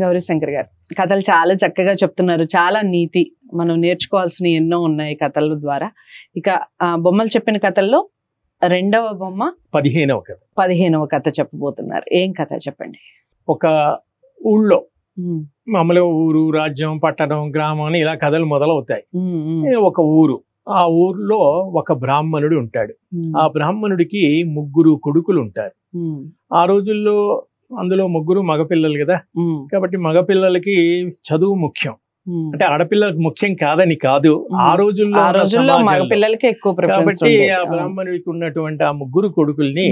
గౌరీశంకర్ గారు కథలు చాలా చక్కగా చెప్తున్నారు. చాలా నీతి మనం నేర్చుకోవాల్సిన ఎన్నో ఉన్నాయి కథల ద్వారా. ఇక బొమ్మలు చెప్పిన కథల్లో రెండవ బొమ్మ 15వ కథ చెప్పబోతున్నారు. ఏం కథ చెప్పండి. ఒక ఊళ్ళో మామూలుగా ఊరు, రాజ్యం, పట్టణం, గ్రామం అని ఇలా కథలు మొదలవుతాయి. ఒక ఊరు, ఆ ఊర్లో ఒక బ్రాహ్మణుడు ఉంటాడు. ఆ బ్రాహ్మణుడికి 3 కొడుకులు ఉంటారు. ఆ రోజుల్లో అందులో 3 మగపిల్లలు కదా, కాబట్టి మగపిల్లలకి చదువు ముఖ్యం. అంటే ఆడపిల్లలకు ముఖ్యం కాదని కాదు, ఆ రోజుల్లో మగపిల్లలకి ఎక్కువ. కాబట్టి ఆ బ్రాహ్మణుడికి ఉన్నటువంటి ఆ 3 కొడుకుల్ని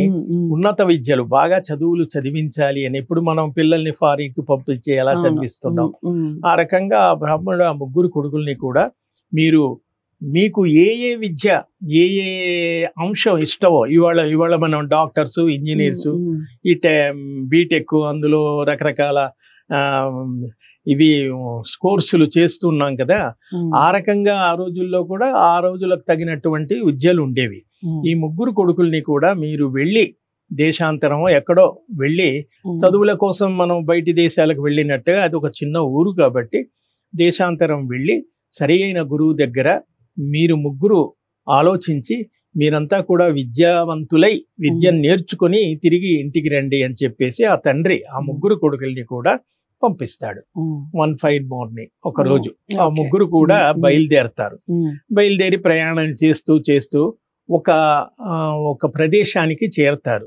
ఉన్నత విద్యలు, బాగా చదువులు చదివించాలి అని ఎప్పుడు మనం పిల్లల్ని ఫారిన్కి పంపించి ఎలా చదివిస్తున్నాం, ఆ రకంగా ఆ బ్రాహ్మణుడు ఆ 3 కొడుకుల్ని కూడా మీకు ఏ విద్య, ఏ అంశం ఇష్టమో, ఇవాళ మనం డాక్టర్స్, ఇంజనీర్స్, ఈ బీటెక్, అందులో రకరకాల ఇవి కోర్సులు చేస్తున్నాం కదా, ఆ రకంగా ఆ రోజుల్లో కూడా ఆ రోజులకు తగినటువంటి విద్యలు ఉండేవి. ఈ 3 కొడుకుల్ని కూడా మీరు వెళ్ళి దేశాంతరం ఎక్కడో వెళ్ళి చదువుల కోసం మనం బయటి దేశాలకు వెళ్ళినట్టుగా, అది ఒక చిన్న ఊరు కాబట్టి దేశాంతరం వెళ్ళి సరి అయిన గురువు దగ్గర మీరు 3 ఆలోచించి మీరంతా కూడా విద్యావంతులై విద్యను నేర్చుకుని తిరిగి ఇంటికి రండి అని చెప్పేసి ఆ తండ్రి ఆ 3 కొడుకుల్ని కూడా పంపిస్తాడు. 1 ఫైన్ మార్నింగ్ ఒక రోజు ఆ 3 కూడా బయలుదేరతారు. బయలుదేరి ప్రయాణం చేస్తూ ఒక ప్రదేశానికి చేరతారు.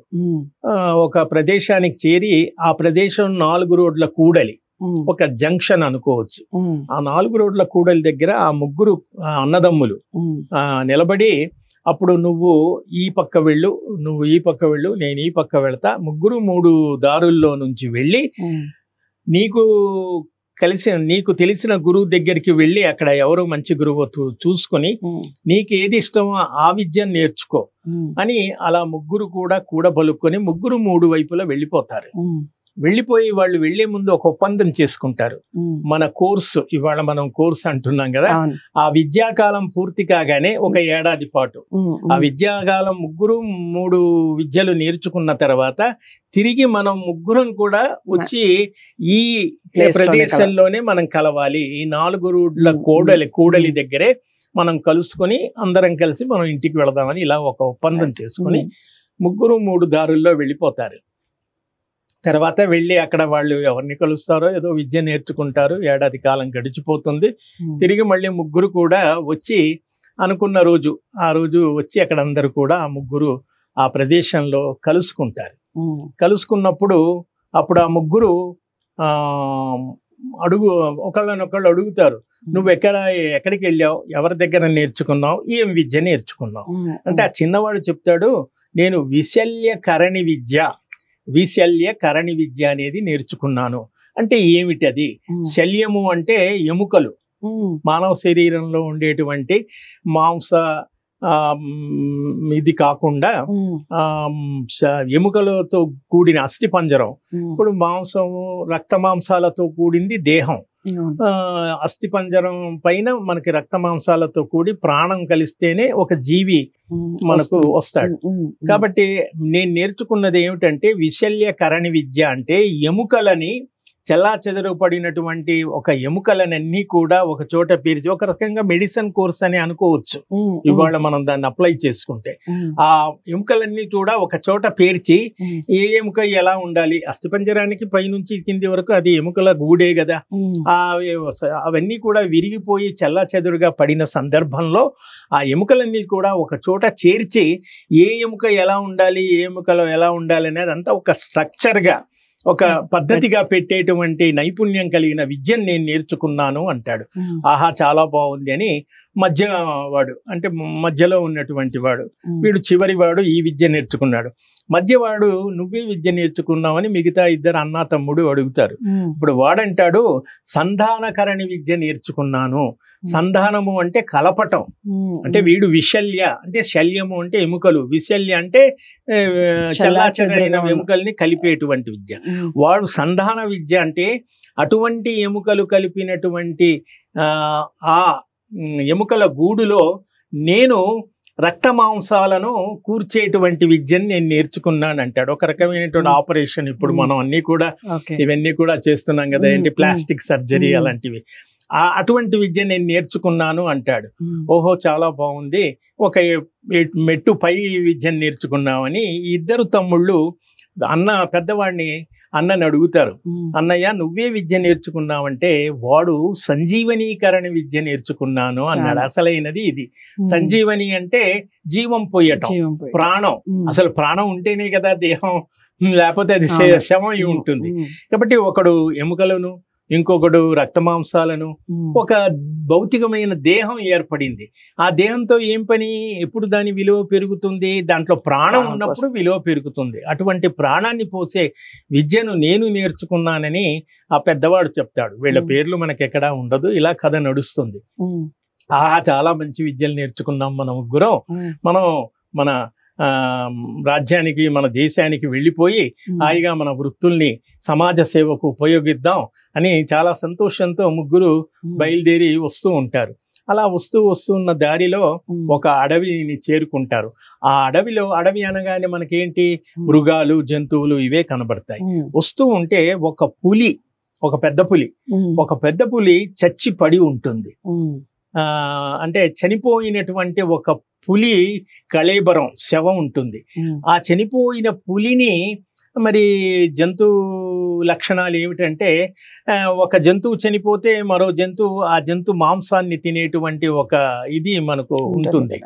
ఒక ప్రదేశానికి చేరి ఆ ప్రదేశం 4 రోడ్ల కూడలి, ఒక జంక్షన్ అనుకోవచ్చు. ఆ 4 రోడ్ల కూడలి దగ్గర ఆ 3 అన్నదమ్ములు నిలబడి, అప్పుడు నువ్వు ఈ పక్క వెళ్ళు, నువ్వు ఈ పక్క వెళ్ళు, నేను ఈ పక్క వెళ్తా, 3 దారుల్లో నుంచి వెళ్ళి నీకు తెలిసిన గురువు దగ్గరికి వెళ్ళి అక్కడ ఎవరు మంచి గురువు చూసుకొని నీకు ఏది ఇష్టమో ఆ విద్యను నేర్చుకో అని అలా 3 కూడా కూడబలుకొని 3 వైపులా వెళ్ళిపోతారు. వెళ్ళిపోయి వాళ్ళు వెళ్లే ముందు ఒక ఒప్పందం చేసుకుంటారు. మన కోర్సు, ఇవాళ మనం కోర్సు అంటున్నాం కదా, ఆ విద్యాకాలం పూర్తి కాగానే 1 ఏడాది పాటు ఆ విద్యాకాలం 3 విద్యలు నేర్చుకున్న తర్వాత తిరిగి మనం 3 కూడా వచ్చి ఈ ప్రదేశంలోనే మనం కలవాలి. ఈ 4 రోడ్ల కూడలి దగ్గరే మనం కలుసుకొని అందరం కలిసి మనం ఇంటికి వెళదామని ఇలా ఒక ఒప్పందం చేసుకుని 3 దారుల్లో వెళ్ళిపోతారు. తర్వాత వెళ్ళి అక్కడ వాళ్ళు ఎవరిని కలుస్తారో ఏదో విద్య నేర్చుకుంటారు. ఏడాది కాలం గడిచిపోతుంది. తిరిగి మళ్ళీ 3 కూడా వచ్చి అనుకున్న రోజు, ఆ రోజు వచ్చి అక్కడ అందరూ కూడా ఆ 3 ఆ ప్రదేశంలో కలుసుకుంటారు. కలుసుకున్నప్పుడు అప్పుడు ఆ 3 ఒకళ్ళనొకళ్ళు అడుగుతారు, నువ్వు ఎక్కడికి వెళ్ళావు, ఎవరి దగ్గర నేర్చుకున్నావు, ఏం విద్య నేర్చుకున్నావు అంటే ఆ చిన్నవాడు చెప్తాడు, నేను విశల్య కరణి విద్య అనేది నేర్చుకున్నాను. అంటే ఏమిటి అది? శల్యము అంటే ఎముకలు, మానవ శరీరంలో ఉండేటువంటి మాంస ఇది కాకుండా ఎముకలతో కూడిన అస్థి పంజరం. ఇప్పుడు మాంసము, రక్త మాంసాలతో కూడింది దేహం. అస్థి పంజరం పైన మనకి రక్త మాంసాలతో కూడి ప్రాణం కలిస్తేనే ఒక జీవి మనకు వస్తాడు. కాబట్టి నేను నేర్చుకున్నది ఏమిటంటే విశల్య కరణి విద్య అంటే ఎముకలని చెల్లాచెదరు పడినటువంటి ఒక ఎముకలనన్నీ కూడా ఒక చోట పేర్చి, ఒక రకంగా మెడిసిన్ కోర్స్ అని అనుకోవచ్చు ఇవాళ మనం దాన్ని అప్లై చేసుకుంటే. ఆ ఎముకలన్నీ కూడా ఒక చోట పేర్చి ఏ ఎముక ఎలా ఉండాలి, అస్థిపంజరానికి పైనుంచి కింది వరకు అది ఎముకల గూడే కదా, అవన్నీ కూడా విరిగిపోయి చెల్లాచెదురుగా పడిన సందర్భంలో ఆ ఎముకలన్నీ కూడా ఒక చోట చేర్చి ఏ ఎముక ఎలా ఉండాలి, ఏ ఎముకలో ఎలా ఉండాలి అనేది అంతా ఒక స్ట్రక్చర్గా, ఒక పద్ధతిగా పెట్టేటువంటి నైపుణ్యం కలిగిన విద్యను నేను నేర్చుకున్నాను అంటాడు. ఆహా, చాలా బాగుంది అని మధ్యవాడు, అంటే మధ్యలో ఉన్నటువంటి వాడు, వీడు చివరి వాడు ఈ విద్య నేర్చుకున్నాడు. మధ్యవాడు నువ్వే విద్య నేర్చుకున్నావని మిగతా 2 అన్నా తమ్ముడు అడుగుతారు. ఇప్పుడు వాడంటాడు, సంధానకరణి విద్య నేర్చుకున్నాను. సంధానము అంటే కలపటం, అంటే వీడు విశల్య అంటే శల్యము అంటే ఎముకలు, విశల్య అంటే చల్లాచెదరైన ఎముకల్ని కలిపేటువంటి విద్య. వాడు సంధాన విద్య అంటే అటువంటి ఎముకలు కలిపినటువంటి ఆ ఎముకల గూడులో నేను రక్త మాంసాలను కూర్చేటువంటి విద్యను నేను నేర్చుకున్నాను అంటాడు. ఒక రకమైనటువంటి ఆపరేషన్ ఇప్పుడు మనం అన్ని కూడా ఇవన్నీ కూడా చేస్తున్నాం కదా, ఏంటి ప్లాస్టిక్ సర్జరీ అలాంటివి. అటువంటి విద్య నేను నేర్చుకున్నాను అంటాడు. ఓహో చాలా బాగుంది, ఒక మెట్టు పై విద్యను నేర్చుకున్నామని ఇద్దరు తమ్ముళ్ళు పెద్దవాడిని అన్నని అడుగుతారు, అన్నయ్య నువ్వే విద్య నేర్చుకున్నావంటే వాడు సంజీవనీకరణ విద్య నేర్చుకున్నాను అన్నాడు. అసలైనది ఇది. సంజీవని అంటే జీవం పోయటం, ప్రాణం. అసలు ప్రాణం ఉంటేనే కదా దేహం, లేకపోతే అది శవం ఉంటుంది. కాబట్టి ఒకడు ఎముకలను, ఇంకొకడు రక్త మాంసాలను, ఒక భౌతికమైన దేహం ఏర్పడింది. ఆ దేహంతో ఏం పని? ఎప్పుడు దాని విలువ పెరుగుతుంది? దాంట్లో ప్రాణం ఉన్నప్పుడు విలువ పెరుగుతుంది. అటువంటి ప్రాణాన్ని పోసే విద్యను నేను నేర్చుకున్నానని ఆ పెద్దవాడు చెప్తాడు. వీళ్ళ పేర్లు మనకెక్కడా ఉండదు, ఇలా కథ నడుస్తుంది. చాలా మంచి విద్యలు నేర్చుకున్నాం మన ముగ్గురం, మనం మన రాజ్యానికి, మన దేశానికి వెళ్ళిపోయి హాయిగా మన వృత్తుల్ని సమాజ సేవకు ఉపయోగిద్దాం అని చాలా సంతోషంతో ముగ్గురు బయలుదేరి వస్తూ ఉంటారు. అలా వస్తున్న దారిలో ఒక అడవిని చేరుకుంటారు. ఆ అడవి అనగానే మనకేంటి, మృగాలు, జంతువులు ఇవే కనబడతాయి. వస్తూ ఉంటే ఒక పెద్ద పులి చచ్చి పడి ఉంటుంది. అంటే చనిపోయినటువంటి ఒక పులి కళేబరం, శవం ఉంటుంది. ఆ చనిపోయిన పులిని మరి జంతు లక్షణాలు ఏమిటంటే, ఒక జంతువు చనిపోతే మరో జంతువు ఆ జంతు మాంసాన్ని తినేటువంటి ఒక ఇది మనకు ఉంటుంది.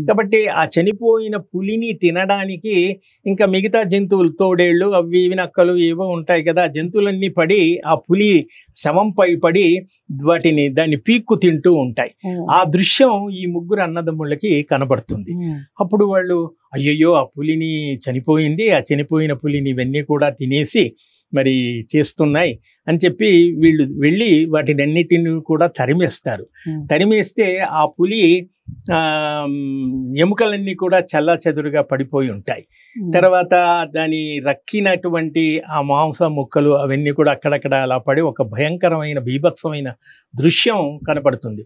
కాబట్టి ఆ చనిపోయిన పులిని తినడానికి ఇంకా మిగతా జంతువులు, తోడేళ్లు, అవి ఇవి నక్కలు ఏవో ఉంటాయి కదా, జంతువులన్నీ పడి ఆ పులి శవంపై పడి దాన్ని పీక్కు తింటూ ఉంటాయి. ఆ దృశ్యం ఈ ముగ్గురు అన్నదమ్ముళ్ళకి కనబడుతుంది. అప్పుడు వాళ్ళు అయ్యయ్యో ఆ పులిని చనిపోయింది, ఆ చనిపోయిన పులిని ఇవన్నీ కూడా తినేసి మరి చేస్తున్నాయి అని చెప్పి వీళ్ళు వెళ్ళి వాటినన్నిటిని కూడా తరిమేస్తారు. తరిమేస్తే ఆ పులి ఎముకలన్నీ కూడా చల్లాచెదురుగా పడిపోయి ఉంటాయి. తర్వాత దాని రక్కినటువంటి ఆ మాంస ముక్కలు అవన్నీ కూడా అక్కడక్కడ అలా పడి ఒక భయంకరమైన బీభత్సమైన దృశ్యం కనపడుతుంది.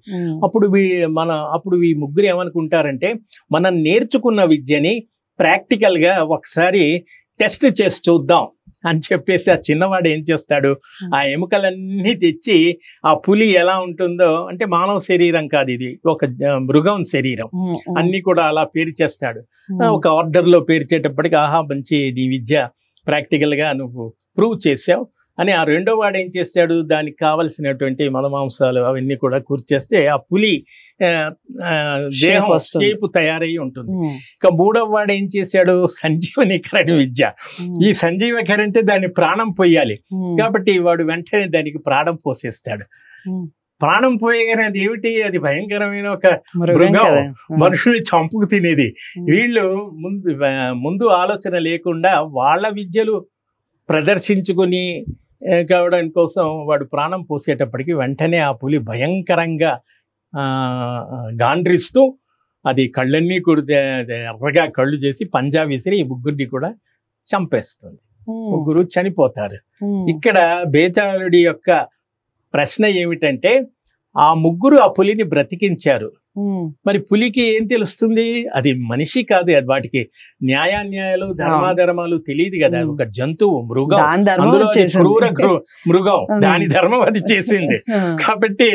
అప్పుడు ఈ ముగ్గురు ఏమనుకుంటారంటే, మనం నేర్చుకున్న విద్యని ప్రాక్టికల్ గా ఒకసారి టెస్ట్ చేసి చూద్దాం అని చెప్పేసి ఆ చిన్నవాడు ఏం చేస్తాడు, ఆ ఎముకలన్నీ తెచ్చి ఆ పులి ఎలా ఉంటుందో, అంటే మానవ శరీరం కాదు ఇది, ఒక మృగం శరీరం, అన్ని కూడా అలా పేర్చేస్తాడు. ఒక ఆర్డర్ లో పేర్చేటప్పటికి ఆహా మంచి నీ విద్య ప్రాక్టికల్ గా నువ్వు ప్రూవ్ చేసావు అని ఆ రెండో వాడు ఏం చేస్తాడు, దానికి కావలసినటువంటి మలమాంసాలు అవన్నీ కూడా కూర్చేస్తే ఆ పులి దేహం షేపు తయారయ్యి ఉంటుంది. ఇక మూడవ వాడు ఏం చేశాడు, సంజీవనీకరణ విద్య. ఈ సంజీవకరణ అంటే దాన్ని ప్రాణం పోయాలి కాబట్టి వాడు వెంటనే దానికి ప్రాణం పోసేస్తాడు. ప్రాణం పోయగానే అది ఏమిటి, అది భయంకరమైన ఒక మృగం, మనుషుల్ని చంపుకు తినేది. వీళ్ళు ముందు ఆలోచన లేకుండా వాళ్ళ విద్యలు ప్రదర్శించుకుని కావడానికి కోసం వాడు ప్రాణం పోసేటప్పటికి వెంటనే ఆ పులి భయంకరంగా గాండ్రిస్తూ అది కళ్ళన్నీ కూడా ఎర్రగా కళ్ళు చేసి పంజా విసిరి ఈ ముగ్గురిని కూడా చంపేస్తుంది. ముగ్గురు చనిపోతారు. ఇక్కడ బేతాళుడి యొక్క ప్రశ్న ఏమిటంటే, ఆ ముగ్గురు ఆ పులిని బ్రతికించారు, మరి పులికి ఏం తెలుస్తుంది, అది మనిషి కాదు, అది వాటికి న్యాయాన్యాయాలు ధర్మాధర్మాలు తెలియదు కదా, ఒక జంతువు, మృగం, అందులో క్రూర మృగం, దాని ధర్మం అది చేసింది. కాబట్టి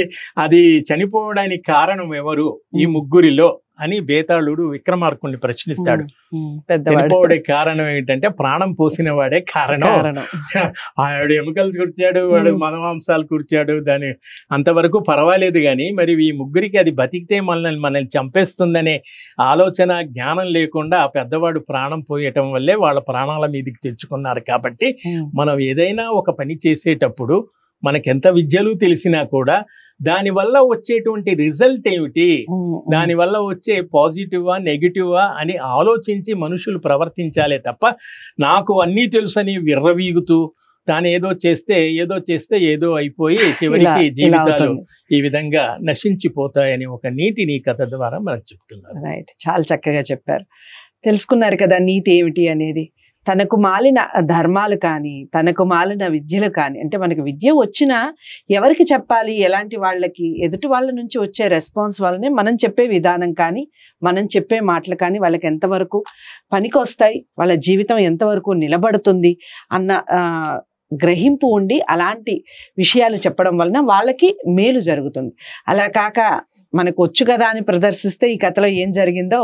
అది చనిపోవడానికి కారణం ఎవరు ఈ ముగ్గురిలో అని బేతాళుడు విక్రమార్కుడిని ప్రశ్నిస్తాడు. చనిపోవడానికి కారణం ఏంటంటే ప్రాణం పోసిన వాడే కారణం. ఆవిడ ఎముకలు కూర్చాడు, వాడు మనమాంసాలు కూర్చాడు, దాని అంతవరకు పర్వాలేదు కానీ మరి ఈ ముగ్గురికి అది బతికితే మనల్ని చంపేస్తుందనే ఆలోచన జ్ఞానం లేకుండా ఆ పెద్దవాడు ప్రాణం పోయటం వల్లే వాళ్ళ ప్రాణాల మీదకి తెచ్చుకున్నారు. కాబట్టి మనం ఏదైనా ఒక పని చేసేటప్పుడు మనకెంత విద్యలు తెలిసినా కూడా దానివల్ల వచ్చేటువంటి రిజల్ట్ ఏమిటి, దానివల్ల వచ్చే పాజిటివా నెగిటివా అని ఆలోచించి మనుషులు ప్రవర్తించాలే తప్ప నాకు అన్నీ తెలుసని విర్రవీగుతూ తాను ఏదో చేస్తే ఏదో అయిపోయి చివరికి జీవితాలు ఈ విధంగా నశించిపోతాయని ఒక నీతిని కథ ద్వారా మనకు చెప్తున్నారు. రైట్, చాలా చక్కగా చెప్పారు. తెలుసుకున్నారు కదా నీతి ఏమిటి అనేది. తనకు మాలిన ధర్మాలు కానీ, తనకు మాలిన విద్యలు కానీ, అంటే మనకి విద్య వచ్చినా ఎవరికి చెప్పాలి, ఎలాంటి వాళ్ళకి, ఎదుటి వాళ్ళ నుంచి వచ్చే రెస్పాన్స్ వల్లనే మనం చెప్పే విధానం కానీ, మనం చెప్పే మాటలు కానీ వాళ్ళకి ఎంతవరకు పనికొస్తాయి, వాళ్ళ జీవితం ఎంతవరకు నిలబడుతుంది అన్న గ్రహింపు ఉండి అలాంటి విషయాలు చెప్పడం వలన వాళ్ళకి మేలు జరుగుతుంది. అలా కాక మనకు వచ్చు కదా అని ప్రదర్శిస్తే ఈ కథలో ఏం జరిగిందో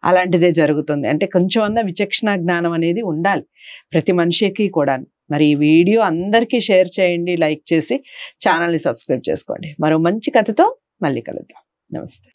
అలాంటిదే జరుగుతుంది. అంటే కొంచెం అన్న విచక్షణ జ్ఞానం అనేది ఉండాలి ప్రతి మనిషికి కూడా. మరి ఈ వీడియో అందరికీ షేర్ చేయండి, లైక్ చేసి ఛానల్ని సబ్స్క్రైబ్ చేసుకోండి. మరో మంచి కథతో మళ్ళీ కలుద్దాం. నమస్తే.